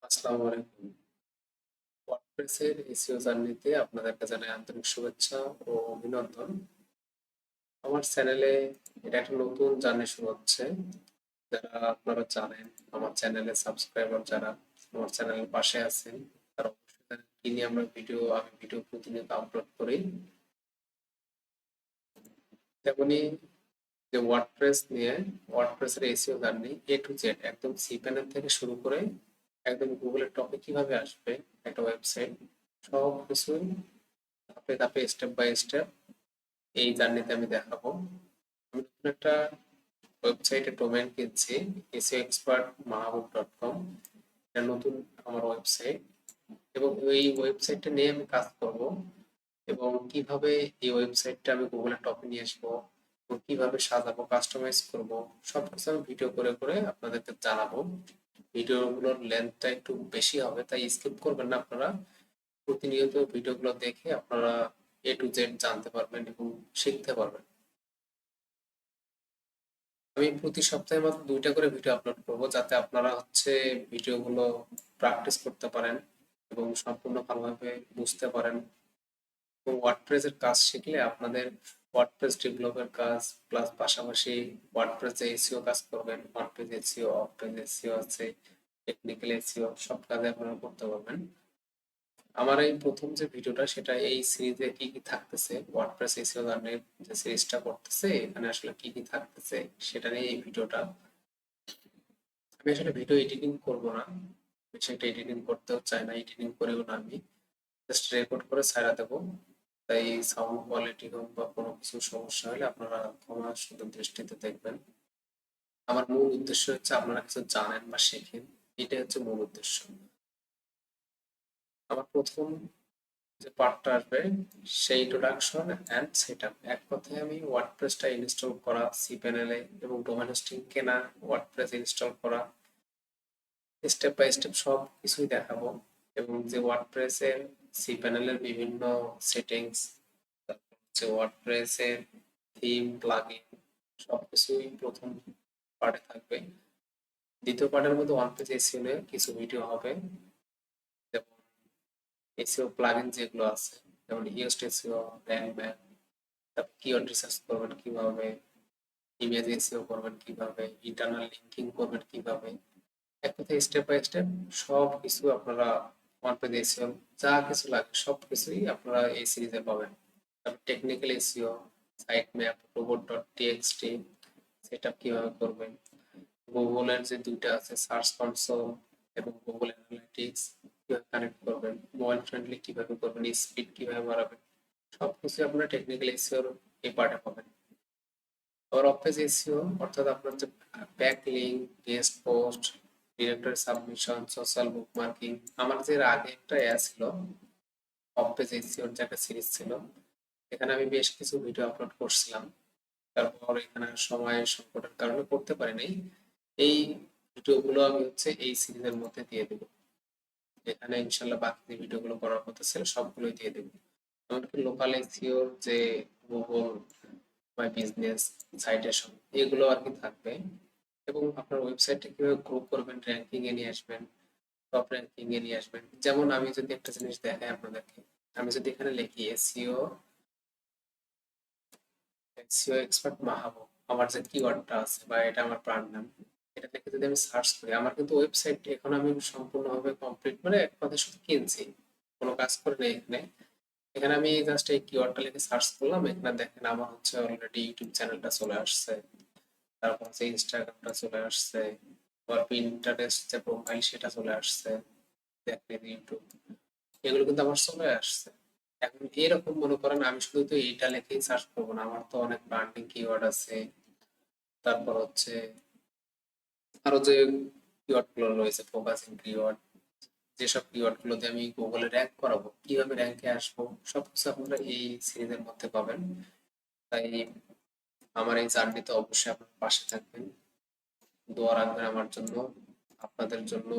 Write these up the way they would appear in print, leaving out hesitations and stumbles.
আসসালামু আলাইকুম। ওয়ার্ডপ্রেসের এসইও জার্নিতে আপনাদেরকে জানাই আন্তরিক শুভেচ্ছা ও অভিনন্দন। আমার চ্যানেলে এটা একটা নতুন জার্নি শুরু হচ্ছে। যারা আপনারা জানেন, আমার চ্যানেলে সাবস্ক্রাইবার যারা আমার চ্যানেলের পাশে আছেন, তারা অবশ্যই জানেন কি নিয়ে আমি ভিডিও প্রতিনিয়ত আপলোড করি। তেমনি যে ওয়ার্ডপ্রেসের এসইও জার্নি টু জেড, একদম সি প্যানেল থেকে শুরু করে একদম গুগলের টপে কিভাবে আসবে একটা ওয়েবসাইট, সব কিছুই ধাপে ধাপে স্টেপ বাই স্টেপ এই জার্নিতে আমি দেখাবো। আমি নতুন একটা ওয়েবসাইটে ডোমেইন কিনছি, seoexpertmahabub.com। এটা নতুন আমার ওয়েবসাইট এবং এই ওয়েবসাইটটা নিয়ে আমি কাজ করব এবং কিভাবে এই ওয়েবসাইটটা আমি গুগলের টপে নিয়ে আসবো এবং কিভাবে সাজাবো, কাস্টমাইজ করব, সবকিছু আমি ভিডিও করে করে আপনাদেরকে জানাবো। ভিডিওগুলোর লেন্থটা একটু বেশি হবে, তাই স্কিপ করবেন না আপনারা। প্রতিনিয়ত ভিডিওগুলো দেখে আপনারা টু জেড জানতে পারবেন এবং শিখতে পারবেন। আমি প্রতি সপ্তাহে মাত্র 2টা করে ভিডিও আপলোড করব, যাতে আপনারা ভিডিওগুলো প্র্যাকটিস করতে পারেন এবং সম্পূর্ণ ভালোভাবে বুঝতে পারেন। এবং ওয়ার্ডপ্রেসের কাজ শিখলে আপনাদের ওয়ার্ডপ্রেস ডেভেলপের কাজ প্লাস পাশাপাশি ওয়ার্ডপ্রেসে এসইও কাজ করবেন। On page SEO, of page SEO আছে, টেকনিক্যাল এসইও, সব কাজে আপনারা করতে পারবেন। আমার এই প্রথম যে ভিডিওটা, সেটা এই সিরিজে কি কি থাকতেছে, ওয়ার্ডপ্রেস এসইও গানের যে সিরিজটা করতেছে এখানে আসলে কি কি থাকতেছে সেটা নিয়ে এই ভিডিওটা। আমি আসলে ভিডিও এডিটিং করব না, সেটা এডিটিং করতেও চাই না, এডিটিং করেও না, আমি জাস্ট রেকর্ড করে ছাড়া দেবো। তাই সাউন্ড কোয়ালিটি হোক বা কোনো কিছু সমস্যা হলে আপনারা ক্ষমা সুন্দর দৃষ্টিতে দেখবেন। আমার মূল উদ্দেশ্য হচ্ছে আপনারা কিছু জানেন বা শেখেন, এটাই হচ্ছে মূল উদ্দেশ্য। আমার প্রথম যে পার্টটা আসবে সেই ইন্ট্রোডাকশন অ্যান্ড সেটআপ। এক কথায় আমি ওয়ার্ডপ্রেসটা ইনস্টল করা সি প্যানেলে এবং ডোমেন হোস্টিং কেনা, ওয়ার্ডপ্রেস ইনস্টল করা, স্টেপ বাই স্টেপ সব কিছুই দেখাবো। এবং যে ওয়ার্ডপ্রেসের সি প্যানেলের বিভিন্ন সেটিংস, তারপর হচ্ছে ওয়ার্ডপ্রেসের থিম, প্লাগইন, সবকিছুই প্রথম পার্টে থাকবে। দ্বিতীয় পার্টের মধ্যে ওয়ান পেজ এসইও নিয়ে কিছু ভিডিও হবে, যেমন এসইও প্লাগইন যেগুলো আছে, যেমন ইয়োস্ট এসইও, র্যাঙ্ক ম্যাপ, তারপর কিওয়ার্ড রিসার্চ করবেন কিভাবে, ইমেজ এসইও করবেন কিভাবে, ইন্টারনাল লিঙ্কিং করবেন কিভাবে, এক কথায় স্টেপ বাই স্টেপ সব কিছু আপনারা ওয়ান পেজ এসইও যা কিছু লাগে সব কিছুই আপনারা এই সিরিজে পাবেন। তারপর technical SEO, sitemap, robot dot TXT set up কিভাবে করবেন, গুগলের যে দুইটা আছে সার্চ কনসোল এবং গুগল অ্যানালিটিক্স কিভাবে কানেক্ট করবেন, মোবাইল ফ্রেন্ডলি কিভাবে করবেন, স্পিড কিভাবে বাড়াবেন, সবকিছু আপনারা টেকনিক্যাল এসইওর এই পার্টে পাবেন। আবার অফ পেজ এসইও অর্থাৎ আপনার যে back link, guest post, directory submission, social bookmarking. আমার যে এর আগে একটা ছিল অফ পেজ এসইওর যে একটা সিরিজ ছিল, এখানে আমি বেশ কিছু ভিডিও আপলোড করছিলাম। তারপর এখানে সময় সংকটের কারণে করতে পারি নাই। এই ভিডিওগুলো আমি এই সিরিজের মধ্যে দিয়ে দেবো। এখানে ইনশাল্লাহ বাকি যে ভিডিওগুলো করার কথা ছিল সবগুলোই দিয়ে দেবো। এমনকি লোকাল এসইওর যে গুগল মাই বিজনেস, সাইটেশন, এগুলো আর কি থাকবে। এবং আপনার ওয়েবসাইটটা কিভাবে গ্রো করবেন, র্যাঙ্কিং এ নিয়ে আসবেন, টপ র্যাঙ্কিং এ নিয়ে আসবেন। যেমন আমি যদি একটা জিনিস দেখাই আপনাদেরকে, আমি যদি এখানে লিখি এসইও এক্সপার্ট মাহবুব, আমার যে কিওয়ার্ডটা আছে বা এটা আমার ব্র্যান্ড নাম, এটা লিখে যদি আমি সার্চ করি, আমার কিন্তু ওয়েবসাইট এখন আমি সম্পূর্ণভাবে কমপ্লিট, মানে এক কথায় শুধু কিনছি, কোনো কাজ করে নেই এখানে। এখানে আমি জাস্ট এই কিওয়ার্ডটা লিখে সার্চ করলাম, এখানে দেখেন আমার অলরেডি ইউটিউব চ্যানেলটা চলে আসছে, তারপর ইনস্টাগ্রামটা চলে আসছে, আবার পিন্টারেস্ট যে প্রোফাইল সেটা চলে আসছে, দেখেন ইউটিউব, এগুলো কিন্তু আমার চলে আসছে। এখন এরকম মনে করেন আমি শুধু তো এইটা লিখেই সার্চ করবো না, আমার তো অনেক ব্র্যান্ডিং কিওয়ার্ড আছে। তারপর আরো যে কিওয়ার্ড গুলো রয়েছে, ফোকাসিং কিওয়ার্ড, যেসব কিওয়ার্ড গুলো দিয়ে আমি গুগলে র্যাঙ্ক করাবো, কিভাবে র্যাঙ্কে আসবো, সবকিছু আপনারা এই সিরিজের মধ্যে পাবেন। তাই আমার এই জার্নিতে অবশ্যই আপনার পাশে থাকবেন, দোয়া রাখবেন আমার জন্য। আপনাদের জন্য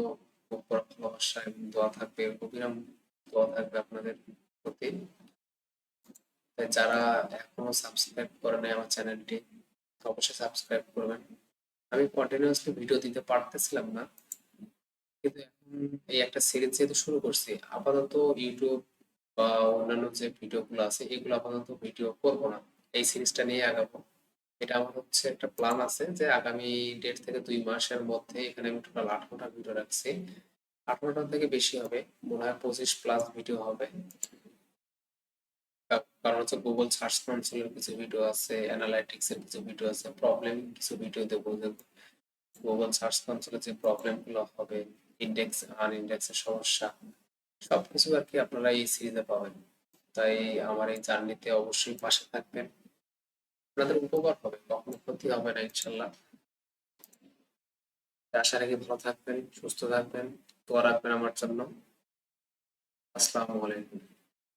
খুব বড় ভালোবাসা এবং দোয়া থাকবে, অবিরাম দোয়া থাকবে আপনাদের প্রতি। তাই যারা এখনো সাবস্ক্রাইব করে নাই আমার চ্যানেলটি, অবশ্যই সাবস্ক্রাইব করবেন। আমি কন্টিনিউয়াসলি ভিডিও দিতে পারতেছিলাম না, কিন্তু এখন এই একটা সিরিজ যেহেতু শুরু করছি, আপাতত ইউটিউব বা অন্যান্য যে ভিডিও গুলো আছে এগুলো আপাতত ভিডিও করব না, এই সিরিজটা নিয়ে আগাবো। এটা আমার হচ্ছে একটা প্ল্যান আছে যে আগামী 1.5 থেকে 2 মাসের মধ্যে এখানে আমি টোটাল 18টা ভিডিও রাখছি। 18টা থেকে বেশি হবে, মনে হয় 25+ ভিডিও হবে। কারণ হচ্ছে গুগল সার্চ কনসোলের কিছু ভিডিও আছে, অ্যানালাইটিক্স এর কিছু ভিডিও আছে, প্রবলেম কিছু ভিডিও দেবো, যে গুগল সার্চ কনসোলে যে প্রবলেম গুলো হবে, ইন্ডেক্স আনইন্ডেক্সের সমস্যা, সবকিছু আর কি আপনারা এই সিরিজে পাবেন। তাই আমার এই জার্নিতে অবশ্যই পাশে থাকবেন, আপনাদের উপকার হবে, কখনো ক্ষতি হবে না ইনশাল্লাহ। আশা রাখি ভালো থাকবেন, সুস্থ থাকবেন, দোয়া রাখবেন আমার জন্য। আসসালামু আলাইকুম।